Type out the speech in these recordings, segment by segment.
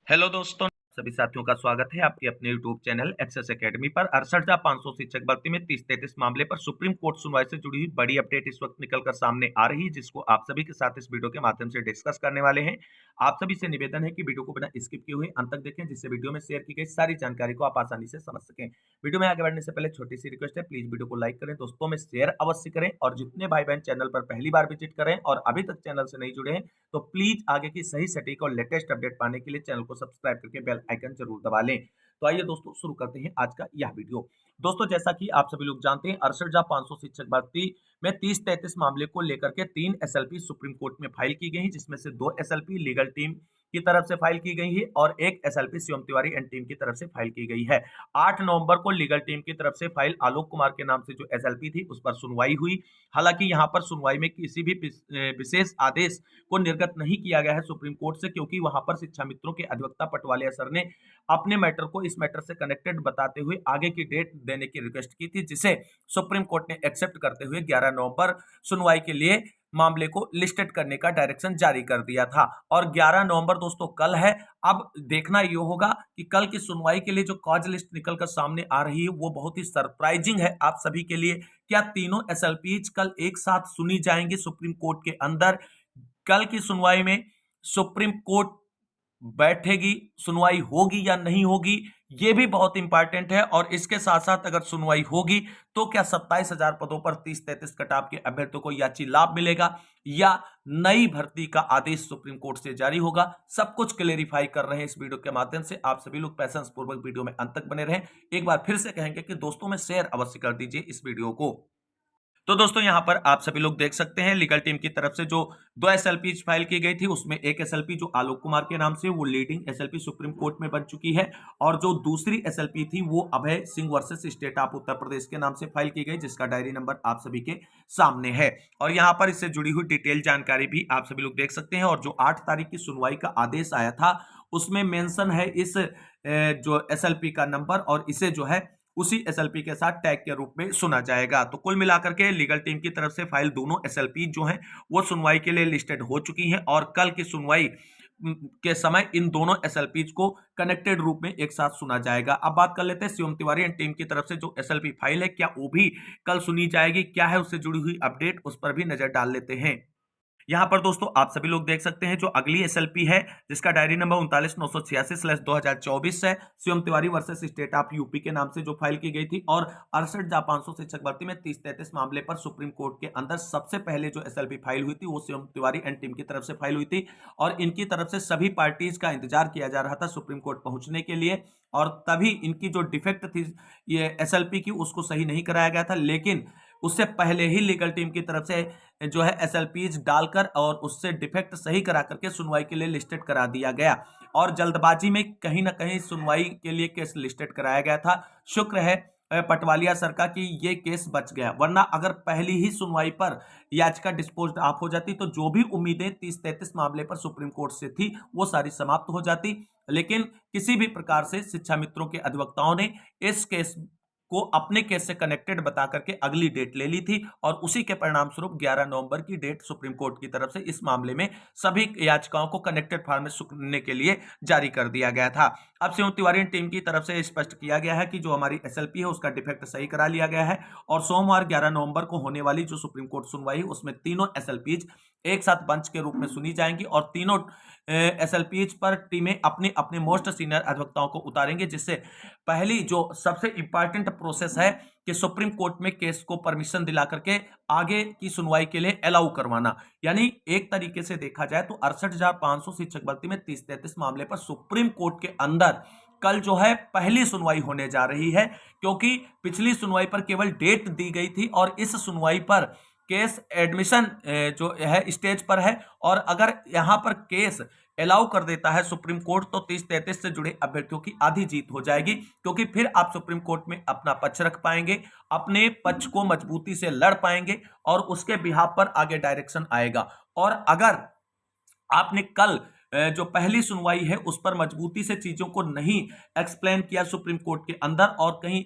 Hello दोस्तों, सभी साथियों का स्वागत है आपके अपने YouTube चैनल एक्सेस एकेडमी पर। 68,500 शिक्षक भर्ती में 30-33 मामले पर सुप्रीम कोर्ट सुनवाई से जुड़ी हुई बड़ी अपडेट इस वक्त निकलकर सामने आ रही है, जिसको आप सभी के साथ इस वीडियो के माध्यम से डिस्कस करने वाले हैं। आप सभी से निवेदन है कि वीडियो को बिना स्किप किए हुए अंत तक देखें, जिससे वीडियो में शेयर की गई सारी जानकारी को आप आसानी से समझ सकें। वीडियो में आगे बढ़ने से पहले छोटी सी रिक्वेस्ट है, प्लीज वीडियो को लाइक करें, दोस्तों में शेयर अवश्य करें, और जितने भाई बहन चैनल पर पहली बार विजिट करें और अभी तक चैनल से नहीं जुड़े हैं तो प्लीज आगे की सही सटीक और लेटेस्ट अपडेट पाने के लिए चैनल को सब्सक्राइब करके बेल आइकन जरूर दबा लें। तो आइए दोस्तों शुरू करते हैं आज का यह वीडियो। दोस्तों जैसा कि आप सभी लोग जानते हैं, 68,500 शिक्षक भर्ती में 30-33 मामले को लेकर के 3 एसएलपी सुप्रीम कोर्ट में फाइल की गई, जिसमें से 2 एसएलपी लीगल टीम की तरफ से फाइल की गई है और एक SLP Shivam Tiwari and team की तरफ से फाइल की गई है। 8 नवंबर को लीगल टीम की तरफ से फाइल आलोक कुमार के नाम से जो एसएलपी थी उस पर सुनवाई हुई। हालांकि यहां पर सुनवाई में किसी भी विशेष आदेश को निर्गत नहीं किया गया है सुप्रीम कोर्ट से, क्योंकि वहां पर शिक्षा मित्रों के अधिवक्ता पटवालिया सर ने अपने मैटर को इस मैटर से कनेक्टेड बताते हुए आगे की डेट देने की रिक्वेस्ट की थी, जिसे सुप्रीम कोर्ट ने एक्सेप्ट करते हुए 11 नवंबर सुनवाई के लिए मामले को लिस्टेड करने का डायरेक्शन जारी कर दिया था। और 11 नवंबर दोस्तों कल है। अब देखना ये होगा कि कल की सुनवाई के लिए जो कॉज लिस्ट निकलकर सामने आ रही है वो बहुत ही सरप्राइजिंग है आप सभी के लिए। क्या तीनों एसएलपीज कल एक साथ सुनी जाएंगी सुप्रीम कोर्ट के अंदर? कल की सुनवाई में सुप्रीम कोर्ट बैठेगी, सुनवाई होगी या नहीं होगी, ये भी बहुत इंपॉर्टेंट है। और इसके साथ साथ अगर सुनवाई होगी तो क्या 27,000 पदों पर 30-33 कटाव के अभ्यर्थियों को याची लाभ मिलेगा या नई भर्ती का आदेश सुप्रीम कोर्ट से जारी होगा, सब कुछ क्लेरिफाई कर रहे हैं इस वीडियो के माध्यम से। आप सभी लोग पैसेंस पूर्वक वीडियो में अंत तक बने रहें। एक बार फिर से कहेंगे कि दोस्तों में शेयर अवश्य कर दीजिए इस वीडियो को। तो दोस्तों यहां पर आप सभी लोग देख सकते हैं, लीगल टीम की तरफ से जो 2 एसएलपी फाइल की गई थी उसमें एक एसएलपी जो आलोक कुमार के नाम से वो लीडिंग एसएलपी सुप्रीम कोर्ट में बन चुकी है, और जो दूसरी एसएलपी थी वो Abhay Singh versus state of Uttar Pradesh के नाम से फाइल की गई, जिसका डायरी नंबर आप सभी के सामने है। और यहाँ पर इससे जुड़ी हुई डिटेल जानकारी भी आप सभी लोग देख सकते हैं। और जो 8 तारीख की सुनवाई का आदेश आया था उसमें मेंशन है इस जो एसएलपी का नंबर, और इसे जो है उसी एसएलपी के साथ टैग के रूप में सुना जाएगा। तो कुल मिलाकर के लीगल टीम की तरफ से फाइल दोनों एसएलपी जो हैं वो सुनवाई के लिए लिस्टेड हो चुकी हैं, और कल की सुनवाई के समय इन दोनों एसएलपीज को कनेक्टेड रूप में एक साथ सुना जाएगा। अब बात कर लेते हैं शिवम तिवारी एंड टीम की तरफ से जो एसएलपी फाइल है, क्या वो भी कल सुनी जाएगी, क्या है उससे जुड़ी हुई अपडेट, उस पर भी नजर डाल लेते हैं। यहाँ पर दोस्तों आप सभी लोग देख सकते हैं जो अगली एसएलपी है, जिसका डायरी नंबर 39,986/2024 है, Shivam Tiwari versus state of UP के नाम से जो फाइल की गई थी। और 68,500 शिक्षक भर्ती में 30-33 मामले पर सुप्रीम कोर्ट के अंदर सबसे पहले जो एसएलपी फाइल हुई थी वो शिवम तिवारी एंड टीम की तरफ से फाइल हुई थी, और इनकी तरफ से सभी पार्टीज का इंतजार किया जा रहा था सुप्रीम कोर्ट पहुंचने के लिए, और तभी इनकी जो डिफेक्ट थी ये एसएलपी की उसको सही नहीं कराया गया था। लेकिन उससे पहले ही लीगल टीम की तरफ से जो है एसएलपीज डालकर और उससे डिफेक्ट सही करा करके सुनवाई के लिए लिस्टेड करा दिया गया, और जल्दबाजी में कहीं ना कहीं सुनवाई के लिए केस लिस्टेड कराया गया था। शुक्र है पटवालिया सर का कि ये केस बच गया, वरना अगर पहली ही सुनवाई पर याचिका डिस्पोज्ड ऑफ हो जाती तो जो भी उम्मीदें 30-33 मामले पर सुप्रीम कोर्ट से थी वो सारी समाप्त हो जाती। लेकिन किसी भी प्रकार से शिक्षा मित्रों के अधिवक्ताओं ने इस केस को अपने केस से कनेक्टेड बता करके अगली डेट ले ली थी, और उसी के परिणाम स्वरूप 11 नवंबर की डेट सुप्रीम कोर्ट की तरफ से इस मामले में सभी याचिकाओं को कनेक्टेड फॉर्म में सुनने के लिए जारी कर दिया गया था। अब शिवम तिवारी टीम की तरफ से स्पष्ट किया गया है कि जो हमारी एसएलपी है उसका डिफेक्ट सही करा लिया गया है, और सोमवार 11 नवंबर को होने वाली जो सुप्रीम कोर्ट सुनवाई उसमें तीनों एसएलपीज एक साथ बंच के रूप में सुनी जाएंगी, और तीनों एसएलपीज पर टीमें अपने अपने मोस्ट सीनियर अधिवक्ताओं को उतारेंगे, जिससे पहली जो सबसे इंपॉर्टेंट प्रोसेस है कि सुप्रीम कोर्ट में केस को परमिशन दिला करके आगे की सुनवाई के लिए अलाउ करवाना। यानी एक तरीके से देखा जाए तो 68,500 शिक्षक भर्ती में 30-33 मामले पर सुप्रीम कोर्ट के अंदर कल जो है पहली सुनवाई होने जा रही है, क्योंकि पिछली सुनवाई पर केवल डेट दी गई थी और इस सुनवाई पर केस एडमिशन जो है स्टेज पर है, और अगर यहां पर केस अलाउ कर देता है सुप्रीम कोर्ट तो 30-33 से जुड़े अभ्यर्थियों की आधी जीत हो जाएगी, क्योंकि फिर आप सुप्रीम कोर्ट में अपना पक्ष रख पाएंगे, अपने पक्ष को मजबूती से लड़ पाएंगे, और उसके बिहाफ पर आगे डायरेक्शन आएगा। और अगर आपने कल जो पहली सुनवाई है उस पर मजबूती से चीजों को नहीं एक्सप्लेन किया सुप्रीम कोर्ट के अंदर, और कहीं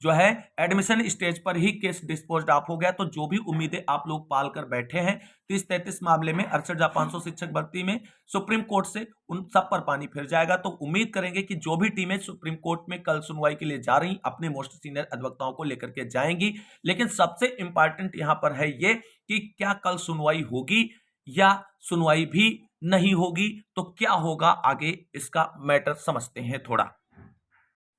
जो है एडमिशन स्टेज पर ही केस डिस्पोज्ड ऑफ हो गया। तो जो भी उम्मीदें आप लोग पाल कर बैठे हैं 30-33 मामले में 68,500 शिक्षक भर्ती में सुप्रीम कोर्ट से, उन सब पर पानी फिर जाएगा। तो उम्मीद करेंगे कि जो भी टीमें सुप्रीम कोर्ट में कल सुनवाई के लिए जा रही अपने मोस्ट सीनियर अधिवक्ताओं को लेकर के जाएंगी। लेकिन सबसे इंपॉर्टेंट यहां पर है ये कि क्या कल सुनवाई होगी या सुनवाई भी नहीं होगी, तो क्या होगा आगे, इसका मैटर समझते हैं थोड़ा।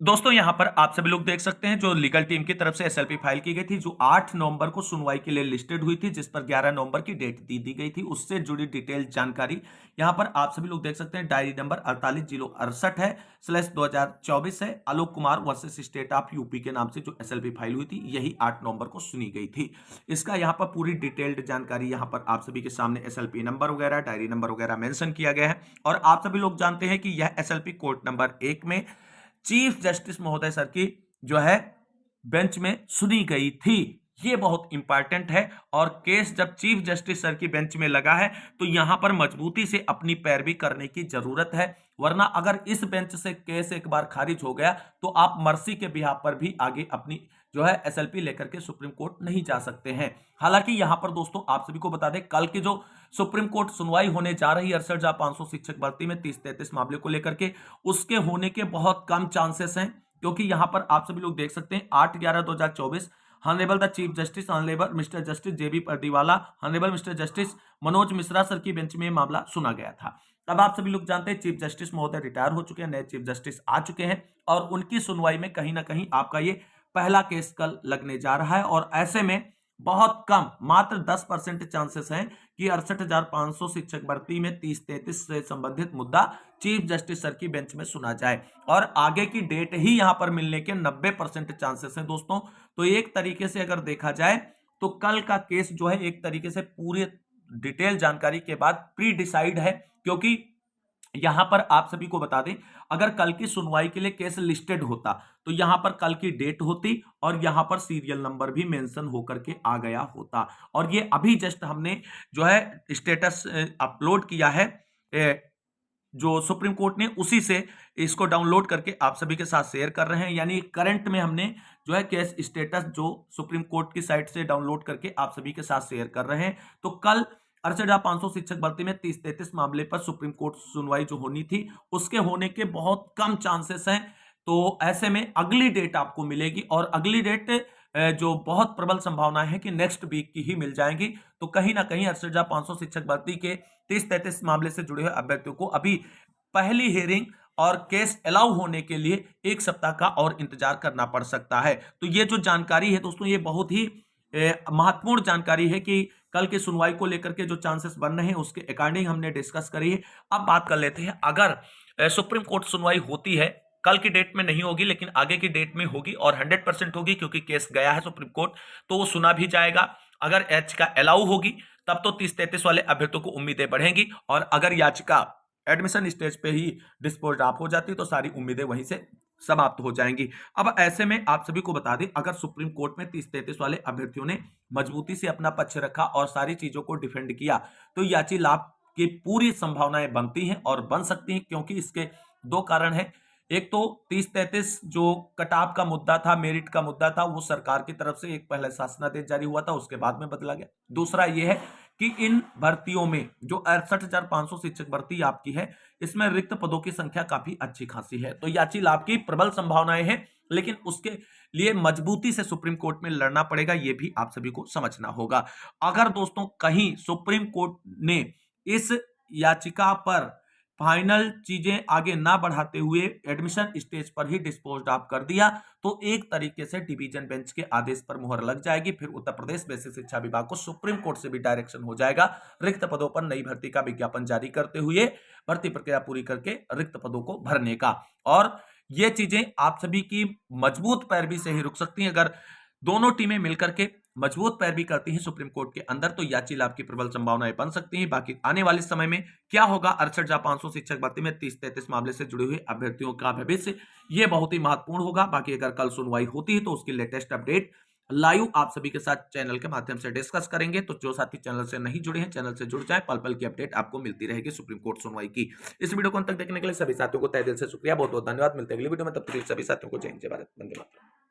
दोस्तों यहां पर आप सभी लोग देख सकते हैं जो लीगल टीम की तरफ से एसएलपी फाइल की गई थी, जो 8 नवंबर को सुनवाई के लिए लिस्टेड हुई थी, जिस पर 11 नवंबर की डेट दी गई थी, उससे जुड़ी डिटेल जानकारी यहां पर आप सभी लोग देख सकते हैं। डायरी नंबर 48/068 है /2024 है। Alok Kumar versus state of UP के नाम से जो एसएलपी फाइल हुई थी, यही 8 नवंबर को सुनी गई थी। इसका यहां पर पूरी डिटेल्ड जानकारी यहां पर आप सभी के सामने एसएलपी नंबर वगैरह, डायरी नंबर वगैरह मेंशन किया गया है। और आप सभी लोग जानते हैं कि यह एसएलपी कोर्ट नंबर 1 में चीफ जस्टिस महोदय सर की जो है बेंच में सुनी गई थी। ये बहुत इंपॉर्टेंट है। और केस जब चीफ जस्टिस सर की बेंच में लगा है तो यहां पर मजबूती से अपनी पैरवी करने की जरूरत है, वरना अगर इस बेंच से केस एक बार खारिज हो गया तो आप मर्सी के बिहाफ पर भी आगे अपनी जो है एसएलपी लेकर के सुप्रीम कोर्ट नहीं जा सकते हैं। हालांकि यहां पर दोस्तों आप सभी को बता दें, कल की जो सुप्रीम कोर्ट सुनवाई होने जा रही है 68,500 शिक्षक भर्ती में 30-33 मामले को लेकर के, उसके होने के बहुत कम चांसेस हैं। क्योंकि यहां पर आप सभी लोग देख सकते हैं 8/11/2024 honourable the chief justice honourable mister justice JB Pardiwala, honourable mister justice Manoj Mishra sir की बेंच में मामला सुना गया था। अब आप सभी लोग जानते हैं चीफ जस्टिस महोदय रिटायर हो चुके हैं, नए चीफ जस्टिस आ चुके हैं और उनकी सुनवाई में कहीं ना कहीं आपका ये पहला केस कल लगने जा रहा है। और ऐसे में बहुत कम, मात्र 10% चांसेस हैं कि 68,500 शिक्षक भर्ती में 30-33 से संबंधित मुद्दा चीफ जस्टिस सर की बेंच में सुना जाए। और आगे की डेट ही यहां पर मिलने के 90% चांसेस हैं दोस्तों। तो एक तरीके से अगर देखा जाए तो कल का केस जो है एक तरीके से पूरी डिटेल जानकारी के बाद प्री डिसाइड है। क्योंकि यहां पर आप सभी को बता दें, अगर कल की सुनवाई के लिए केस लिस्टेड होता तो यहां पर कल की डेट होती और यहां पर सीरियल नंबर भी मेंशन होकर के आ गया होता। और ये अभी जस्ट हमने जो है स्टेटस अपलोड किया है जो सुप्रीम कोर्ट ने, उसी से इसको डाउनलोड करके आप सभी के साथ शेयर कर रहे हैं। यानी करंट में हमने जो है केस स्टेटस जो सुप्रीम कोर्ट की साइट से डाउनलोड करके आप सभी के साथ शेयर कर रहे हैं। तो कल 68,500 शिक्षक भर्ती में 30-33 मामले पर सुप्रीम कोर्ट सुनवाई जो होनी थी, उसके होने के बहुत कम चांसेस हैं। तो ऐसे में अगली डेट आपको मिलेगी और अगली डेट जो बहुत प्रबल संभावना है कि नेक्स्ट वीक की ही मिल जाएगी। तो कहीं ना कहीं 68,500 शिक्षक भर्ती के 30-33 मामले से जुड़े हुए अभ्यर्थियों को अभी पहली हियरिंग और केस अलाउ होने के लिए 1 सप्ताह का और इंतजार करना पड़ सकता है। तो ये जो जानकारी है दोस्तों, ये बहुत ही महत्वपूर्ण जानकारी है कि कल की सुनवाई को लेकर के जो चांसेस बन रहे हैं उसके अकॉर्डिंग हमने डिस्कस करी है। अब बात कर लेते हैं, अगर सुप्रीम कोर्ट सुनवाई होती है, कल की डेट में नहीं होगी लेकिन आगे की डेट में होगी और 100% होगी क्योंकि केस गया है सुप्रीम कोर्ट, तो वो सुना भी जाएगा। अगर याचिका अलाउ होगी तब तो 30-33 वाले अभ्यर्थियों को उम्मीदें बढ़ेंगी और अगर याचिका एडमिशन स्टेज पे ही डिस्पोज ऑफ हो जाती तो सारी उम्मीदें वहीं से समाप्त हो जाएंगी। अब ऐसे में आप सभी को बता दें, अगर सुप्रीम कोर्ट में 30-33 वाले अभ्यर्थियों ने मजबूती से अपना पक्ष रखा और सारी चीजों को डिफेंड किया तो याची लाभ की पूरी संभावनाएं बनती हैं और बन सकती हैं। क्योंकि इसके 2 कारण हैं। एक तो 30-33 जो कटाव का मुद्दा था, मेरिट का मुद्दा था, वो सरकार की तरफ से एक पहले शासनादेश जारी हुआ था, उसके बाद में बदला गया। दूसरा ये है कि इन भर्तियों में जो 68,500 शिक्षक भर्ती आपकी है, इसमें रिक्त पदों की संख्या काफी अच्छी खासी है। तो याची लाभ की प्रबल संभावनाएं हैं, लेकिन उसके लिए मजबूती से सुप्रीम कोर्ट में लड़ना पड़ेगा, यह भी आप सभी को समझना होगा। अगर दोस्तों कहीं सुप्रीम कोर्ट ने इस याचिका पर फाइनल चीजें आगे ना बढ़ाते हुए एडमिशन स्टेज पर ही डिस्पोज्ड ऑफ कर दिया तो एक तरीके से डिवीजन बेंच के आदेश पर मुहर लग जाएगी। फिर उत्तर प्रदेश बेसिक शिक्षा विभाग को सुप्रीम कोर्ट से भी डायरेक्शन हो जाएगा रिक्त पदों पर नई भर्ती का विज्ञापन जारी करते हुए भर्ती प्रक्रिया पूरी करके रिक्त पदों को भरने का। और ये चीजें आप सभी की मजबूत पैरवी से ही रुक सकती हैं। अगर दोनों टीमें मिलकर के मजबूत पैरवी करती हैं सुप्रीम कोर्ट के अंदर तो याची लाभ की प्रबल संभावनाएं बन सकती हैं। बाकी आने वाले समय में क्या होगा 68,500 शिक्षक भर्ती में 30-33 मामले से जुड़े हुए अभ्यर्थियों का भविष्य, ये बहुत ही महत्वपूर्ण होगा। बाकी अगर कल सुनवाई होती है तो उसकी लेटेस्ट अपडेट लाइव आप सभी के साथ चैनल के माध्यम से डिस्कस करेंगे। तो जो साथी चैनल से नहीं जुड़े हैं चैनल से जुड़ जाए, पल पल की अपडेट आपको मिलती रहेगी सुप्रीम कोर्ट सुनवाई की। इस वीडियो को अंत तक देखने के लिए सभी साथियों को तहे दिल से शुक्रिया, बहुत बहुत धन्यवाद। मिलते हैं अगली वीडियो में, तब तक सभी साथियों को जय हिंद, जय भारत, वंदे मातरम।